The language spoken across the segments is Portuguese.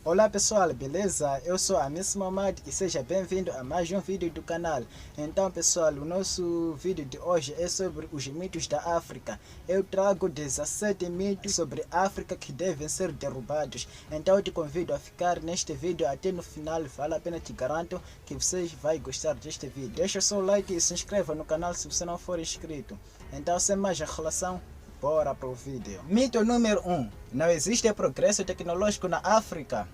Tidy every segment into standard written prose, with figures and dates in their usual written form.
Olá pessoal, beleza? Eu sou a Miss Mamad e seja bem-vindo a mais um vídeo do canal. Então pessoal, o nosso vídeo de hoje é sobre os mitos da África. Eu trago 17 mitos sobre a África que devem ser derrubados. Então eu te convido a ficar neste vídeo até no final, vale a pena, te garanto que você vai gostar deste vídeo. Deixa o seu like e se inscreva no canal se você não for inscrito. Então sem mais enrolação, bora pro vídeo. Mito número 1. Não existe progresso tecnológico na África.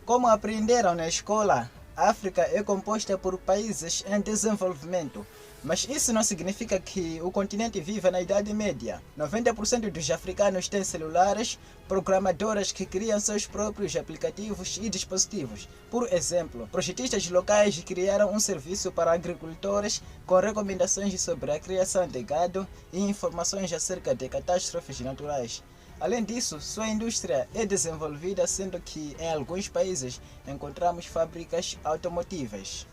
Como aprenderam na escola, a África é composta por países em desenvolvimento. Mas isso não significa que o continente viva na Idade Média. 90% dos africanos têm celulares, programadoras que criam seus próprios aplicativos e dispositivos. Por exemplo, projetistas locais criaram um serviço para agricultores com recomendações sobre a criação de gado e informações acerca de catástrofes naturais. Além disso, sua indústria é desenvolvida, sendo que em alguns países encontramos fábricas automotivas.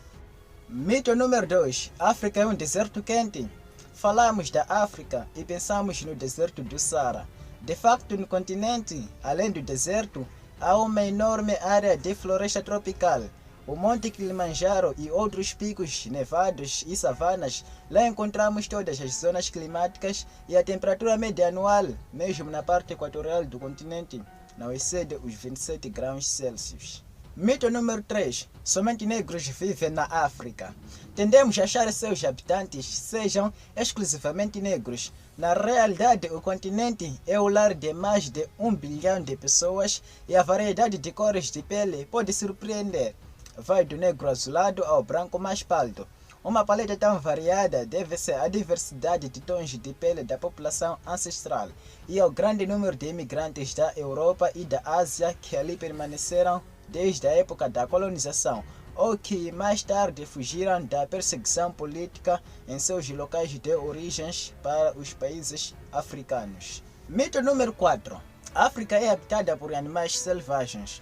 Mito número 2. África é um deserto quente. Falamos da África e pensamos no deserto do Saara. De facto, no continente, além do deserto, há uma enorme área de floresta tropical. O Monte Kilimanjaro e outros picos nevados e savanas, lá encontramos todas as zonas climáticas e a temperatura média anual, mesmo na parte equatorial do continente, não excede os 27 graus Celsius. Mito número 3. Somente negros vivem na África. Tendemos a achar que seus habitantes sejam exclusivamente negros. Na realidade, o continente é o lar de mais de 1 bilhão de pessoas e a variedade de cores de pele pode surpreender. Vai do negro azulado ao branco mais pálido. Uma paleta tão variada deve-se à diversidade de tons de pele da população ancestral e ao grande número de imigrantes da Europa e da Ásia que ali permaneceram desde a época da colonização ou que mais tarde fugiram da perseguição política em seus locais de origens para os países africanos. Mito número 4. A África é habitada por animais selvagens.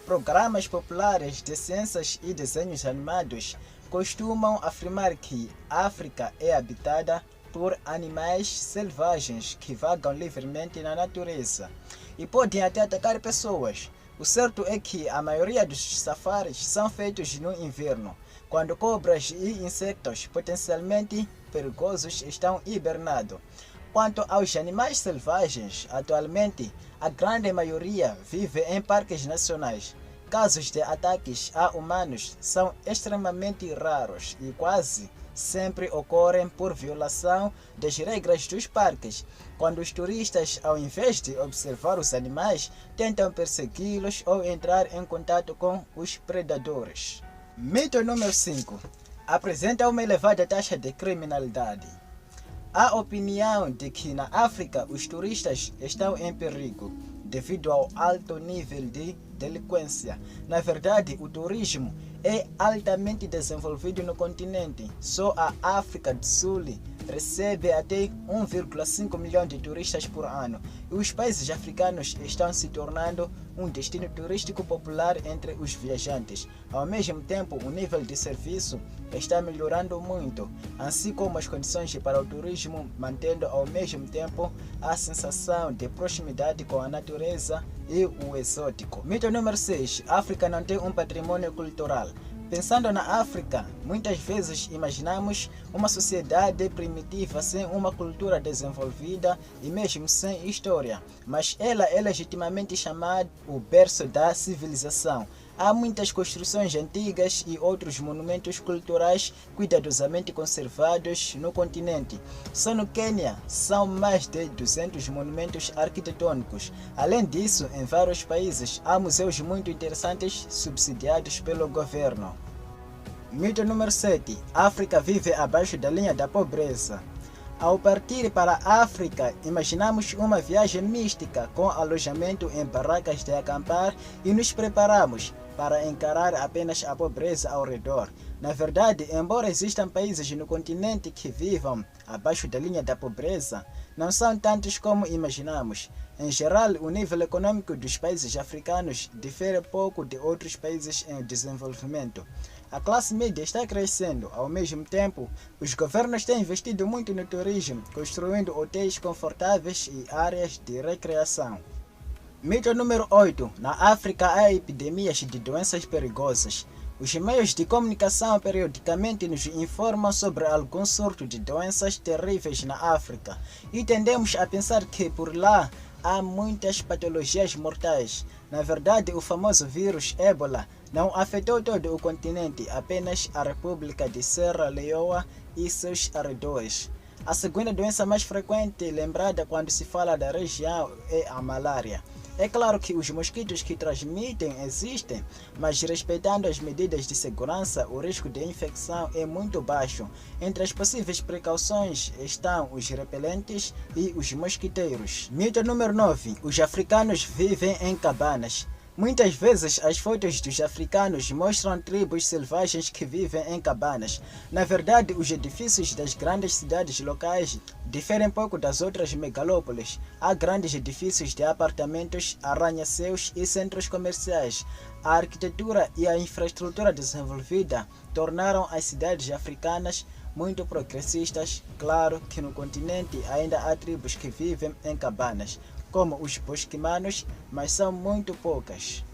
Programas populares de ciências e desenhos animados costumam afirmar que a África é habitada por animais selvagens que vagam livremente na natureza e podem até atacar pessoas. O certo é que a maioria dos safaris são feitos no inverno, quando cobras e insetos potencialmente perigosos estão hibernados. Quanto aos animais selvagens, atualmente a grande maioria vive em parques nacionais. Casos de ataques a humanos são extremamente raros e quase sempre ocorrem por violação das regras dos parques, quando os turistas, ao invés de observar os animais, tentam persegui-los ou entrar em contato com os predadores. Mito número 5. Apresenta uma elevada taxa de criminalidade. Há opinião de que na África os turistas estão em perigo devido ao alto nível de delinquência. Na verdade, o turismo é altamente desenvolvido no continente. Só a África do Sul recebe até 1,5 milhão de turistas por ano. E os países africanos estão se tornando um destino turístico popular entre os viajantes. Ao mesmo tempo, o nível de serviço está melhorando muito, assim como as condições para o turismo, mantendo ao mesmo tempo a sensação de proximidade com a natureza e o exótico. Mito número 6. A África não tem um patrimônio cultural. Pensando na África, muitas vezes imaginamos uma sociedade primitiva sem uma cultura desenvolvida e mesmo sem história, mas ela é legitimamente chamada o berço da civilização. Há muitas construções antigas e outros monumentos culturais cuidadosamente conservados no continente. Só no Quênia são mais de 200 monumentos arquitetônicos. Além disso, em vários países há museus muito interessantes subsidiados pelo governo. Mito número 7. A África vive abaixo da linha da pobreza. Ao partir para a África, imaginamos uma viagem mística com alojamento em barracas de acampar e nos preparamos para encarar apenas a pobreza ao redor. Na verdade, embora existam países no continente que vivam abaixo da linha da pobreza, não são tantos como imaginamos. Em geral, o nível econômico dos países africanos difere pouco de outros países em desenvolvimento. A classe média está crescendo. Ao mesmo tempo, os governos têm investido muito no turismo, construindo hotéis confortáveis e áreas de recreação. Mito número 8. Na África há epidemias de doenças perigosas. Os meios de comunicação periodicamente nos informam sobre algum surto de doenças terríveis na África e tendemos a pensar que por lá há muitas patologias mortais. Na verdade, o famoso vírus Ébola não afetou todo o continente, apenas a República de Serra Leoa e seus arredores. A segunda doença mais frequente lembrada quando se fala da região é a malária. É claro que os mosquitos que transmitem existem, mas respeitando as medidas de segurança, o risco de infecção é muito baixo. Entre as possíveis precauções estão os repelentes e os mosquiteiros. Mito número 9. Os africanos vivem em cabanas. Muitas vezes as fotos dos africanos mostram tribos selvagens que vivem em cabanas. Na verdade, os edifícios das grandes cidades locais diferem pouco das outras megalópolis. Há grandes edifícios de apartamentos, arranha-céus e centros comerciais. A arquitetura e a infraestrutura desenvolvida tornaram as cidades africanas muito progressistas. Claro que no continente ainda há tribos que vivem em cabanas, como os bosquimanos, mas são muito poucas.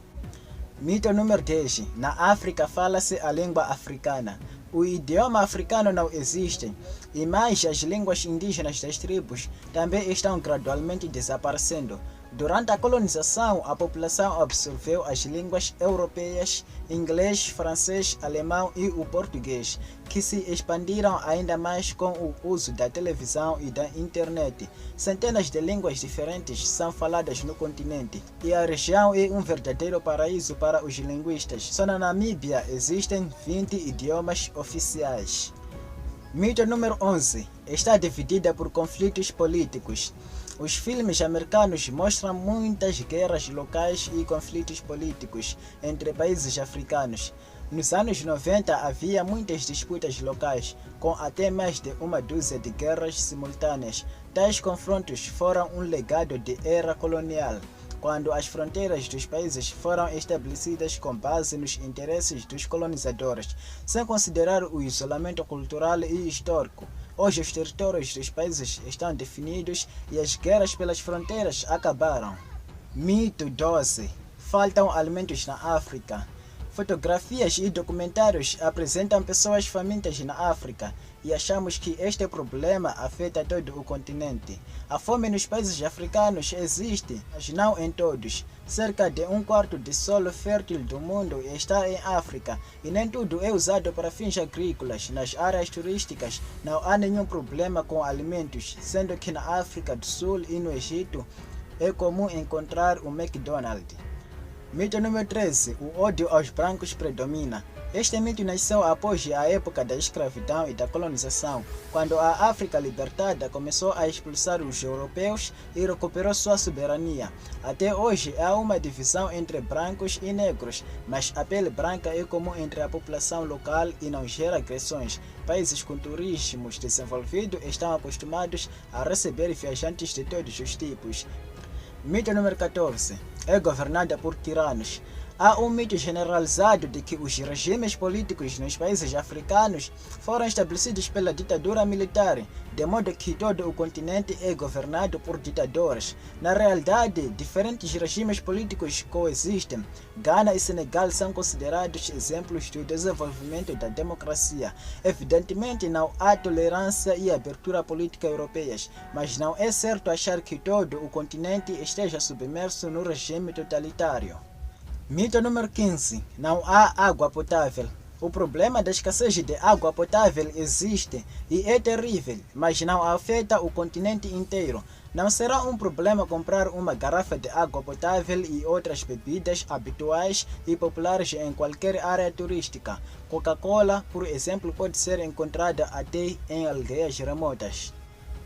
Mito número 10. Na África fala-se a língua africana. O idioma africano não existe, e mais as línguas indígenas das tribos também estão gradualmente desaparecendo. Durante a colonização, a população absorveu as línguas europeias, inglês, francês, alemão e o português, que se expandiram ainda mais com o uso da televisão e da internet. Centenas de línguas diferentes são faladas no continente, e a região é um verdadeiro paraíso para os linguistas. Só na Namíbia existem 20 idiomas oficiais. Mito número 11. Está dividida por conflitos políticos. Os filmes americanos mostram muitas guerras locais e conflitos políticos entre países africanos. Nos anos 90 havia muitas disputas locais, com até mais de uma dúzia de guerras simultâneas. Tais confrontos foram um legado de era colonial, quando as fronteiras dos países foram estabelecidas com base nos interesses dos colonizadores, sem considerar o isolamento cultural e histórico. Hoje os territórios dos países estão definidos e as guerras pelas fronteiras acabaram. Mito 12. Faltam alimentos na África. Fotografias e documentários apresentam pessoas famintas na África e achamos que este problema afeta todo o continente. A fome nos países africanos existe, mas não em todos. Cerca de um quarto do solo fértil do mundo está em África e nem tudo é usado para fins agrícolas. Nas áreas turísticas não há nenhum problema com alimentos, sendo que na África do Sul e no Egito é comum encontrar o McDonald's. Mito número 13. O ódio aos brancos predomina. Este mito nasceu após a época da escravidão e da colonização, quando a África libertada começou a expulsar os europeus e recuperou sua soberania. Até hoje há uma divisão entre brancos e negros, mas a pele branca é comum entre a população local e não gera agressões. Países com turismo desenvolvido estão acostumados a receber viajantes de todos os tipos. Mito número 14. É governada por tiranos. Há um mito generalizado de que os regimes políticos nos países africanos foram estabelecidos pela ditadura militar, de modo que todo o continente é governado por ditadores. Na realidade, diferentes regimes políticos coexistem. Ghana e Senegal são considerados exemplos do desenvolvimento da democracia. Evidentemente, não há tolerância e abertura política europeias, mas não é certo achar que todo o continente esteja submerso no regime totalitário. Mito número 15. Não há água potável. O problema da escassez de água potável existe e é terrível, mas não afeta o continente inteiro. Não será um problema comprar uma garrafa de água potável e outras bebidas habituais e populares em qualquer área turística. Coca-Cola, por exemplo, pode ser encontrada até em aldeias remotas.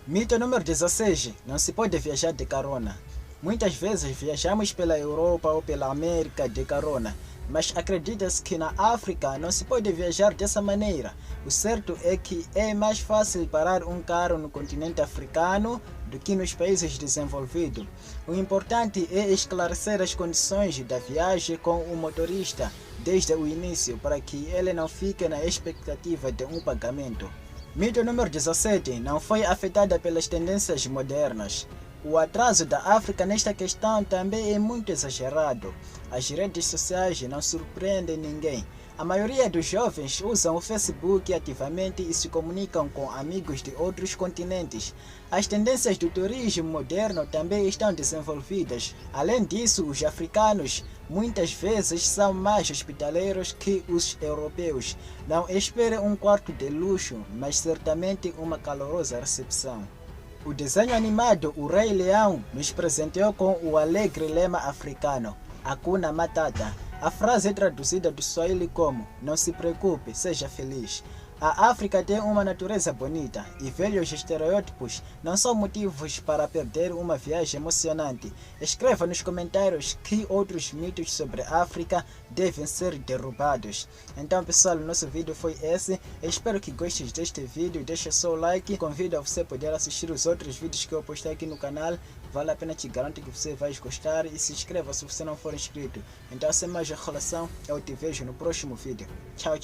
Mito número 16. Não se pode viajar de carona. Muitas vezes viajamos pela Europa ou pela América de carona, mas acredita-se que na África não se pode viajar dessa maneira. O certo é que é mais fácil parar um carro no continente africano do que nos países desenvolvidos. O importante é esclarecer as condições da viagem com o motorista desde o início, para que ele não fique na expectativa de um pagamento. Mito número 17. Não foi afetada pelas tendências modernas. O atraso da África nesta questão também é muito exagerado. As redes sociais não surpreendem ninguém. A maioria dos jovens usam o Facebook ativamente e se comunicam com amigos de outros continentes. As tendências do turismo moderno também estão desenvolvidas. Além disso, os africanos muitas vezes são mais hospitaleiros que os europeus. Não espere um quarto de luxo, mas certamente uma calorosa recepção. O desenho animado O Rei Leão nos presenteou com o alegre lema africano, Hakuna Matata. A frase é traduzida do Swahili como, não se preocupe, seja feliz. A África tem uma natureza bonita e velhos estereótipos não são motivos para perder uma viagem emocionante. Escreva nos comentários que outros mitos sobre a África devem ser derrubados. Então pessoal, o nosso vídeo foi esse. Eu espero que gostes deste vídeo. Deixa seu like. Convido a você poder assistir os outros vídeos que eu postei aqui no canal. Vale a pena, te garanto que você vai gostar. E se inscreva se você não for inscrito. Então sem mais enrolação, eu te vejo no próximo vídeo. Tchau, tchau.